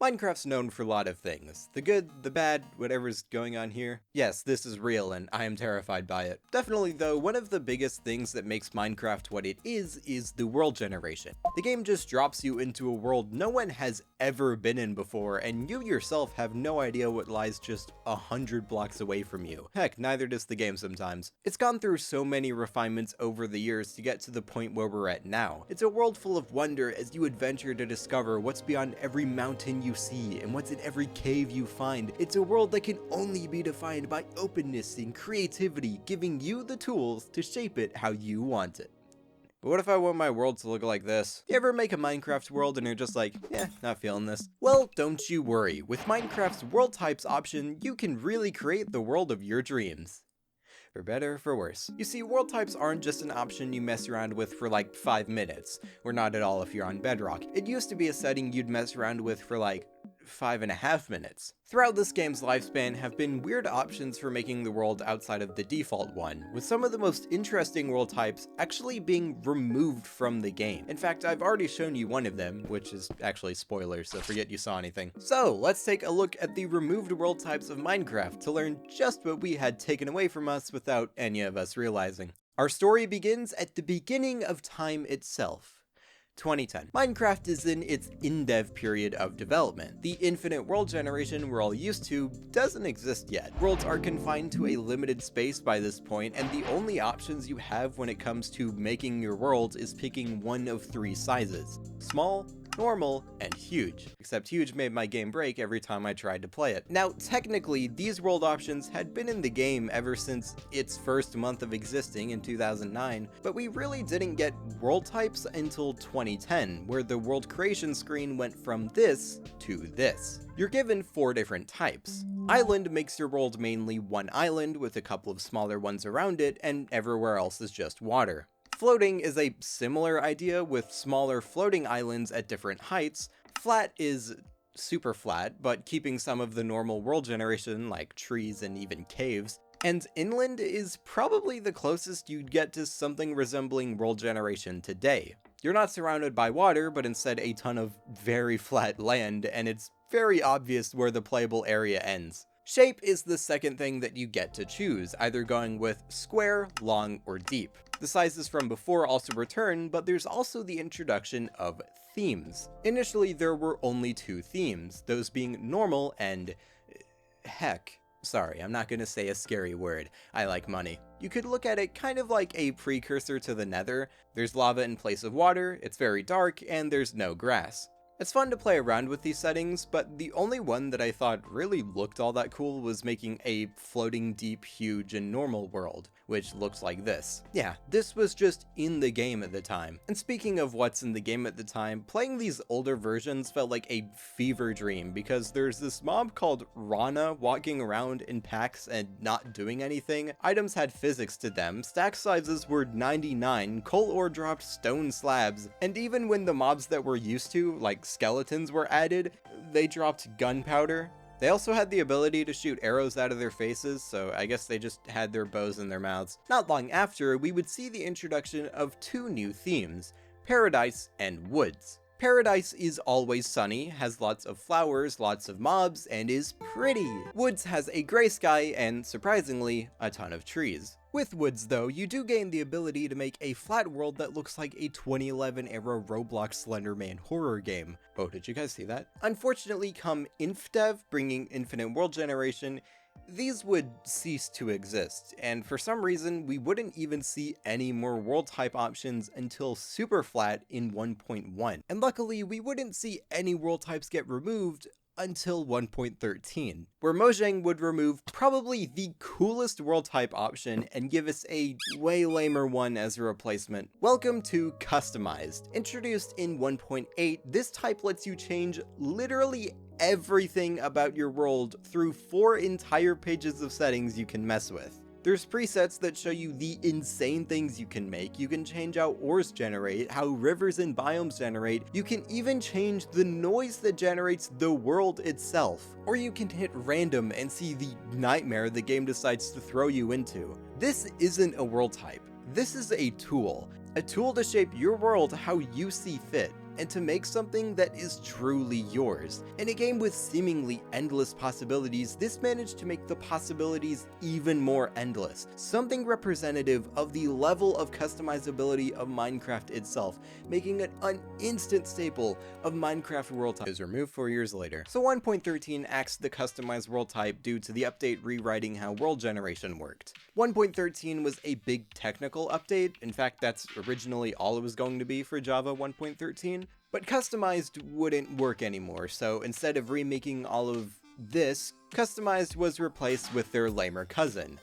Minecraft's known for a lot of things. The good, the bad, whatever's going on here. Yes, this is real and I am terrified by it. Definitely though, one of the biggest things that makes Minecraft what it is the world generation. The game just drops you into a world no one has ever been in before, and you yourself have no idea what lies just 100 blocks away from you. Heck, neither does the game sometimes. It's gone through so many refinements over the years to get to the point where we're at now. It's a world full of wonder as you adventure to discover what's beyond every mountain you see and what's in every cave you find. It's a world that can only be defined by openness and creativity, giving you the tools to shape it how you want it. But what if I want my world to look like this? You ever make a Minecraft world and you're just like, not feeling this? Well, don't you worry. With Minecraft's world types option, you can really create the world of your dreams. For better or for worse. You see, world types aren't just an option you mess around with for like 5 minutes, or not at all if you're on Bedrock. It used to be a setting you'd mess around with for like 5.5 minutes. Throughout this game's lifespan have been weird options for making the world outside of the default one, with some of the most interesting world types actually being removed from the game. In fact, I've already shown you one of them, which is actually spoilers, so forget you saw anything. So let's take a look at the removed world types of Minecraft to learn just what we had taken away from us without any of us realizing. Our story begins at the beginning of time itself. 2010. Minecraft is in its indev period of development. The infinite world generation we're all used to doesn't exist yet. Worlds are confined to a limited space by this point, and the only options you have when it comes to making your world is picking one of 3 sizes: small, normal, and huge. Except huge made my game break every time I tried to play it. Now, technically, these world options had been in the game ever since its first month of existing in 2009, but we really didn't get world types until 2010, where the world creation screen went from this to this. You're given 4 different types. Island makes your world mainly one island with a couple of smaller ones around it, and everywhere else is just water. Floating is a similar idea with smaller floating islands at different heights. Flat is super flat, but keeping some of the normal world generation like trees and even caves. And inland is probably the closest you'd get to something resembling world generation today. You're not surrounded by water, but instead a ton of very flat land, and it's very obvious where the playable area ends. Shape is the second thing that you get to choose, either going with square, long, or deep. The sizes from before also return, but there's also the introduction of themes. Initially, there were only 2 themes, those being normal and heck. Sorry, I'm not gonna say a scary word. I like money. You could look at it kind of like a precursor to the Nether. There's lava in place of water, it's very dark, and there's no grass. It's fun to play around with these settings, but the only one that I thought really looked all that cool was making a floating, deep, huge, and normal world, which looks like this. Yeah, this was just in the game at the time. And speaking of what's in the game at the time, playing these older versions felt like a fever dream, because there's this mob called Rana walking around in packs and not doing anything. Items had physics to them, stack sizes were 99, coal ore dropped stone slabs, and even when the mobs that we're used to, like skeletons, were added, they dropped gunpowder. They also had the ability to shoot arrows out of their faces, so I guess they just had their bows in their mouths. Not long after, we would see the introduction of 2 new themes: Paradise and Woods. Paradise is always sunny, has lots of flowers, lots of mobs, and is pretty. Woods has a gray sky and, surprisingly, a ton of trees. With Woods though, you do gain the ability to make a flat world that looks like a 2011 era Roblox Slender Man horror game. Oh, did you guys see that? Unfortunately, come InfDev, bringing infinite world generation, these would cease to exist, and for some reason we wouldn't even see any more world type options until super flat in 1.1. And luckily we wouldn't see any world types get removed until 1.13, where Mojang would remove probably the coolest world type option and give us a way lamer one as a replacement. Welcome to Customized. Introduced in 1.8, this type lets you change literally everything about your world through 4 entire pages of settings you can mess with. There's presets that show you the insane things you can make. You can change how ores generate, how rivers and biomes generate. You can even change the noise that generates the world itself. Or you can hit random and see the nightmare the game decides to throw you into. This isn't a world type. This is a tool to shape your world how you see fit. and to make something that is truly yours. In a game with seemingly endless possibilities, this managed to make the possibilities even more endless, something representative of the level of customizability of Minecraft itself, making it an instant staple of Minecraft world type. Is removed 4 years later. So 1.13 axed the customized world type due to the update rewriting how world generation worked. 1.13 was a big technical update. In fact, that's originally all it was going to be for Java 1.13, but customized wouldn't work anymore, so instead of remaking all of this, customized was replaced with their lamer cousin,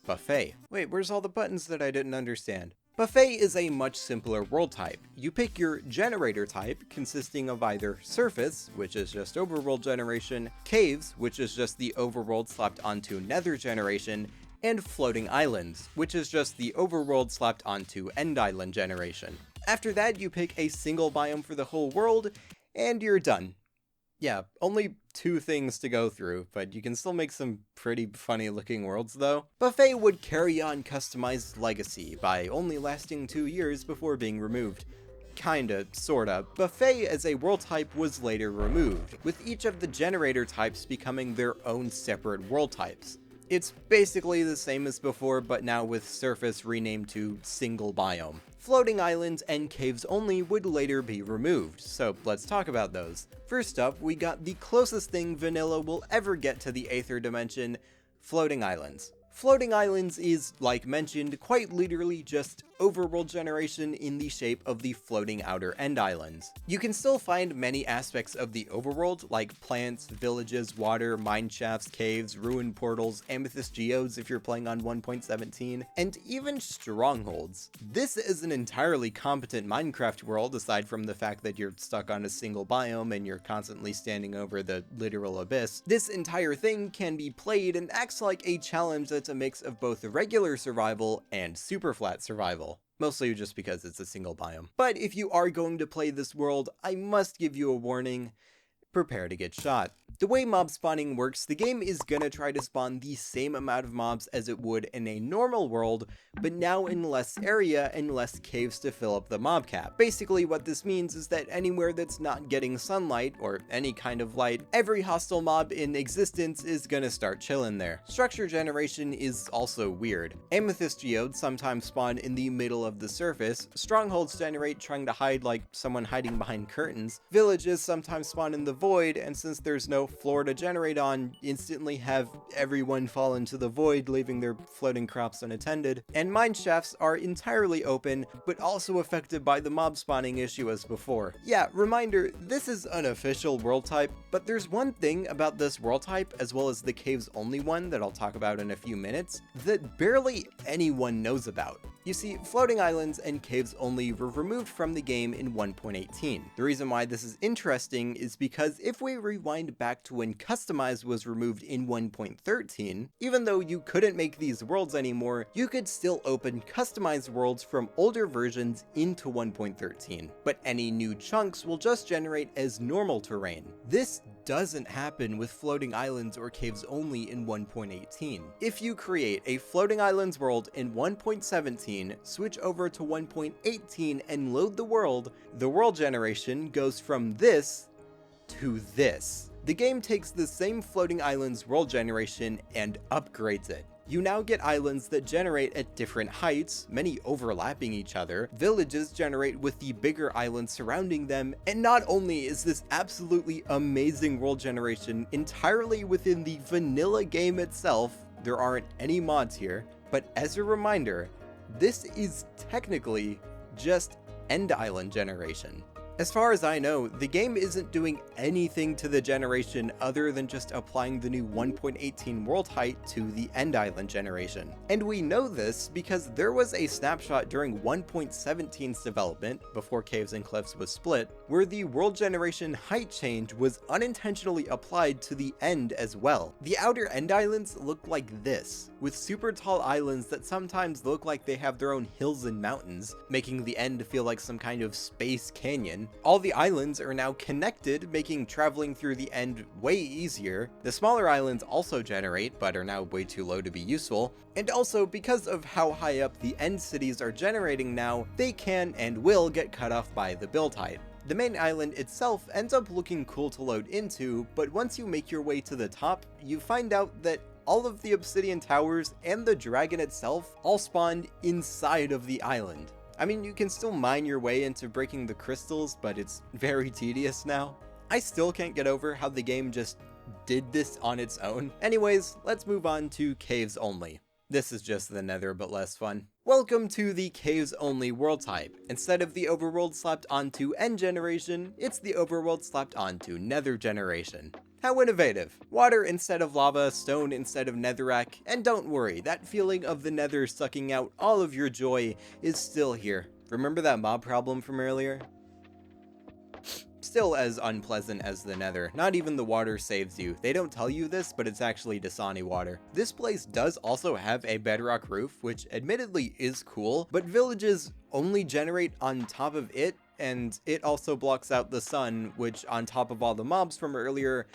Buffet. Wait, where's all the buttons that I didn't understand? Buffet is a much simpler world type. You pick your generator type, consisting of either surface, which is just overworld generation, caves, which is just the overworld slapped onto Nether generation, and floating islands, which is just the overworld slapped onto end island generation. After that, you pick a single biome for the whole world, and you're done. Yeah, only 2 things to go through, but you can still make some pretty funny looking worlds though. Buffet would carry on customized legacy by only lasting 2 years before being removed. Kinda, sorta. Buffet as a world type was later removed, with each of the generator types becoming their own separate world types. It's basically the same as before, but now with surface renamed to single biome. Floating islands and caves only would later be removed, so let's talk about those. First up, we got the closest thing vanilla will ever get to the Aether dimension, floating islands. Floating islands is, like mentioned, quite literally just overworld generation in the shape of the floating outer end islands. You can still find many aspects of the overworld, like plants, villages, water, mine shafts, caves, ruin portals, amethyst geodes if you're playing on 1.17, and even strongholds. This is an entirely competent Minecraft world, aside from the fact that you're stuck on a single biome and you're constantly standing over the literal abyss. This entire thing can be played and acts like a challenge that's a mix of both regular survival and super flat survival. Mostly just because it's a single biome. But if you are going to play this world, I must give you a warning. Prepare to get shot. The way mob spawning works, the game is gonna try to spawn the same amount of mobs as it would in a normal world, but now in less area and less caves to fill up the mob cap. Basically what this means is that anywhere that's not getting sunlight, or any kind of light, every hostile mob in existence is gonna start chilling there. Structure generation is also weird. Amethyst geodes sometimes spawn in the middle of the surface, strongholds generate trying to hide like someone hiding behind curtains, villages sometimes spawn in the void, and since there's no floor to generate on, instantly have everyone fall into the void, leaving their floating crops unattended. And mine shafts are entirely open, but also affected by the mob spawning issue as before. Yeah, reminder, this is an official world type, but there's one thing about this world type, as well as the caves only one that I'll talk about in a few minutes, that barely anyone knows about. You see, floating islands and caves only were removed from the game in 1.18. The reason why this is interesting is because if we rewind back to when customized was removed in 1.13, even though you couldn't make these worlds anymore, you could still open customized worlds from older versions into 1.13, but any new chunks will just generate as normal terrain. This doesn't happen with floating islands or caves only in 1.18. If you create a floating islands world in 1.17, switch over to 1.18 and load the world generation goes from this to this. The game takes the same floating islands world generation and upgrades it. You now get islands that generate at different heights, many overlapping each other, villages generate with the bigger islands surrounding them, and not only is this absolutely amazing world generation entirely within the vanilla game itself, there aren't any mods here, but as a reminder, this is technically just end island generation. As far as I know, the game isn't doing anything to the generation other than just applying the new 1.18 world height to the end island generation. And we know this because there was a snapshot during 1.17's development, before Caves and Cliffs was split, where the world generation height change was unintentionally applied to the end as well. The outer end islands look like this, with super tall islands that sometimes look like they have their own hills and mountains, making the end feel like some kind of space canyon. All the islands are now connected, making traveling through the end way easier. The smaller islands also generate, but are now way too low to be useful. And also, because of how high up the end cities are generating now, they can and will get cut off by the build height. The main island itself ends up looking cool to load into, but once you make your way to the top, you find out that all of the obsidian towers and the dragon itself all spawned inside of the island. I mean, you can still mine your way into breaking the crystals, but it's very tedious now. I still can't get over how the game just did this on its own. Anyways, let's move on to caves only. This is just the Nether, but less fun. Welcome to the caves only world type. Instead of the overworld slapped onto end generation, it's the overworld slapped onto Nether generation. How innovative. Water instead of lava, stone instead of netherrack, and don't worry, that feeling of the Nether sucking out all of your joy is still here. Remember that mob problem from earlier? Still as unpleasant as the Nether. Not even the water saves you. They don't tell you this, but it's actually Dasani water. This place does also have a bedrock roof, which admittedly is cool, but villages only generate on top of it, and it also blocks out the sun, which on top of all the mobs from earlier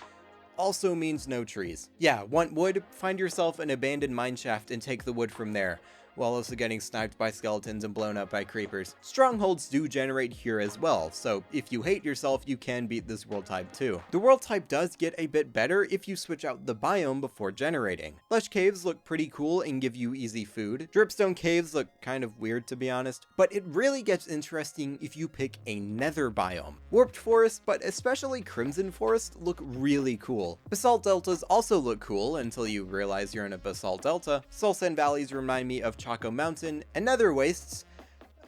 also means no trees. Yeah, want wood? Find yourself an abandoned mineshaft and take the wood from there, while also getting sniped by skeletons and blown up by creepers. Strongholds do generate here as well, so if you hate yourself, you can beat this world type too. The world type does get a bit better if you switch out the biome before generating. Lush caves look pretty cool and give you easy food. Dripstone caves look kind of weird, to be honest, but it really gets interesting if you pick a nether biome. Warped forest, but especially crimson forest, look really cool. Basalt deltas also look cool until you realize you're in a basalt delta. Soul sand valleys remind me of Chaco Mountain, and nether wastes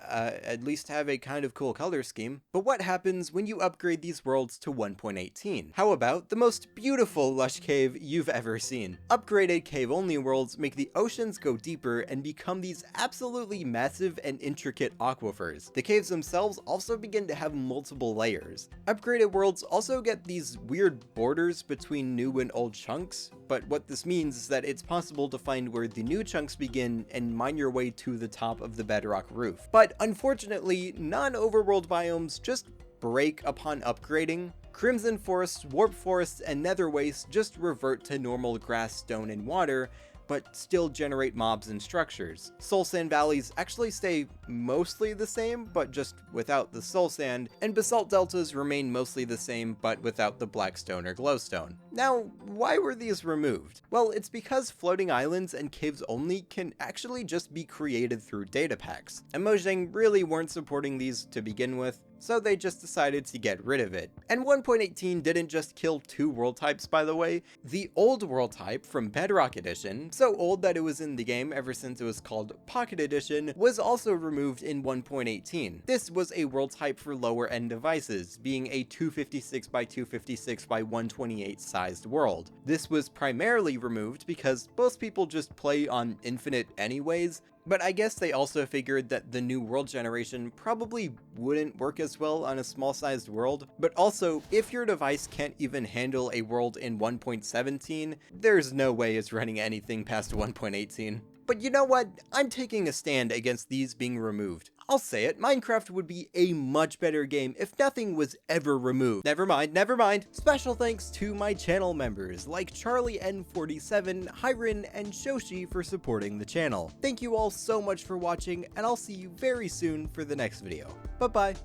at least have a kind of cool color scheme. But what happens when you upgrade these worlds to 1.18? How about the most beautiful lush cave you've ever seen? Upgraded cave-only worlds make the oceans go deeper and become these absolutely massive and intricate aquifers. The caves themselves also begin to have multiple layers. Upgraded worlds also get these weird borders between new and old chunks, but what this means is that it's possible to find where the new chunks begin and mine your way to the top of the bedrock roof. But unfortunately, non-overworld biomes just break upon upgrading. Crimson forests, warp forests, and nether wastes just revert to normal grass, stone, and water, but still generate mobs and structures. Soul sand valleys actually stay mostly the same, but just without the soul sand, and basalt deltas remain mostly the same, but without the black stone or glowstone. Now, why were these removed? Well, it's because floating islands and caves only can actually just be created through data packs, and Mojang really weren't supporting these to begin with, so they just decided to get rid of it. And 1.18 didn't just kill two world types, by the way. The old world type from Bedrock Edition, so old that it was in the game ever since it was called Pocket Edition, was also removed in 1.18. This was a world type for lower end devices, being a 256 by 256 by 128 sized world. This was primarily removed because most people just play on infinite anyways, but I guess they also figured that the new world generation probably wouldn't work as well on a small sized world. But also, if your device can't even handle a world in 1.17, there's no way it's running anything past 1.18. But you know what? I'm taking a stand against these being removed. I'll say it, Minecraft would be a much better game if nothing was ever removed. Never mind. Special thanks to my channel members like Charlie N47, Hyren, and Shoshi for supporting the channel. Thank you all so much for watching, and I'll see you very soon for the next video. Bye bye.